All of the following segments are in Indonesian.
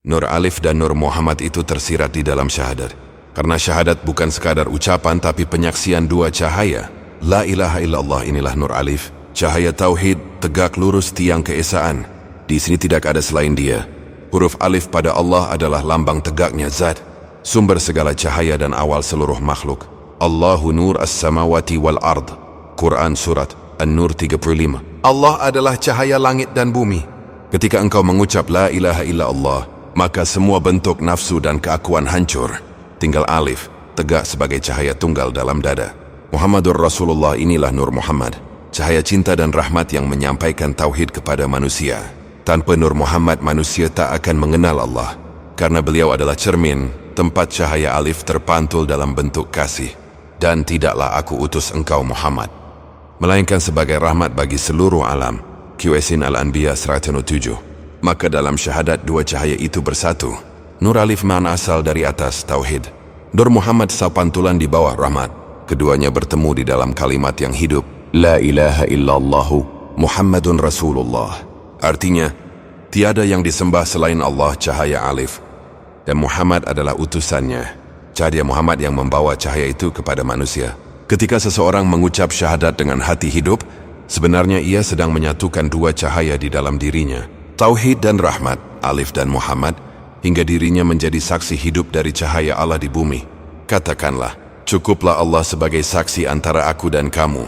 Nur Alif dan Nur Muhammad itu tersirat di dalam syahadat. Karena syahadat bukan sekadar ucapan tapi penyaksian dua cahaya. La ilaha illallah inilah Nur Alif, cahaya tauhid, tegak lurus tiang keesaan. Di sini tidak ada selain Dia. Huruf Alif pada Allah adalah lambang tegaknya zat, sumber segala cahaya dan awal seluruh makhluk. Allahu nur as-samawati wal ard. Quran Surat An-Nur 35. Allah adalah cahaya langit dan bumi. Ketika engkau mengucap la ilaha illallah, maka semua bentuk nafsu dan keakuan hancur. Tinggal Alif, tegak sebagai cahaya tunggal dalam dada. Muhammadur Rasulullah inilah Nur Muhammad, cahaya cinta dan rahmat yang menyampaikan tauhid kepada manusia. Tanpa Nur Muhammad, manusia tak akan mengenal Allah. Karena beliau adalah cermin, tempat cahaya Alif terpantul dalam bentuk kasih. Dan tidaklah aku utus engkau Muhammad, melainkan sebagai rahmat bagi seluruh alam. QSin Al-Anbiya 107. Maka dalam syahadat dua cahaya itu bersatu. Nur Alif makna asal dari atas tauhid. Nur Muhammad sapantulan di bawah rahmat. Keduanya bertemu di dalam kalimat yang hidup, La ilaha illallahu Muhammadun Rasulullah. Artinya, tiada yang disembah selain Allah, cahaya Alif. Dan Muhammad adalah utusannya, cahaya Muhammad yang membawa cahaya itu kepada manusia. Ketika seseorang mengucap syahadat dengan hati hidup, sebenarnya ia sedang menyatukan dua cahaya di dalam dirinya, tauhid dan rahmat, Alif dan Muhammad, hingga dirinya menjadi saksi hidup dari cahaya Allah di bumi. Katakanlah, cukuplah Allah sebagai saksi antara aku dan kamu,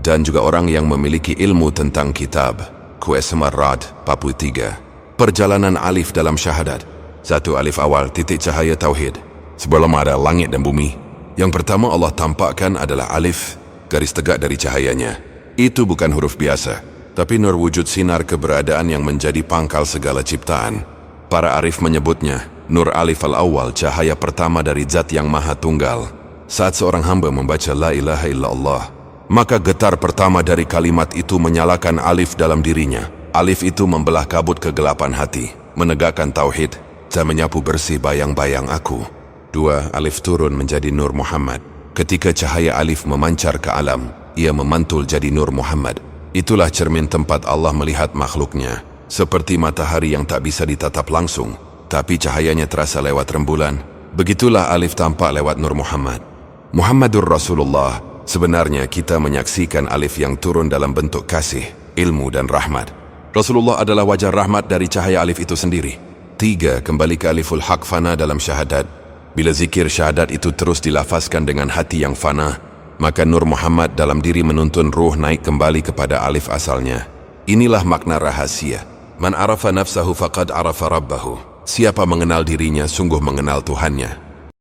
dan juga orang yang memiliki ilmu tentang kitab. QS Rad 43. Perjalanan Alif dalam syahadat. Satu alif awal, titik cahaya tauhid. Sebelum ada langit dan bumi, yang pertama Allah tampakkan adalah Alif, garis tegak dari cahayanya. Itu bukan huruf biasa, tapi nur wujud sinar keberadaan yang menjadi pangkal segala ciptaan. Para arif menyebutnya Nur Alif al-Awwal, cahaya pertama dari zat yang maha tunggal. Saat seorang hamba membaca la ilaha illallah, maka getar pertama dari kalimat itu menyalakan Alif dalam dirinya. Alif itu membelah kabut kegelapan hati, menegakkan tauhid, dan menyapu bersih bayang-bayang aku. Dua, Alif turun menjadi Nur Muhammad. Ketika cahaya Alif memancar ke alam, ia memantul jadi Nur Muhammad. Itulah cermin tempat Allah melihat makhluknya. Seperti matahari yang tak bisa ditatap langsung, tapi cahayanya terasa lewat rembulan. Begitulah Alif tampak lewat Nur Muhammad. Muhammadur Rasulullah. Sebenarnya kita menyaksikan Alif yang turun dalam bentuk kasih, ilmu dan rahmat. Rasulullah adalah wajah rahmat dari cahaya Alif itu sendiri. Tiga, kembali ke Aliful Haq fana dalam syahadat. Bila zikir syahadat itu terus dilafazkan dengan hati yang fana, maka Nur Muhammad dalam diri menuntun ruh naik kembali kepada Alif asalnya. Inilah makna rahasia. Man arafa nafsahu faqad arafa rabbahu. Siapa mengenal dirinya, sungguh mengenal Tuhannya.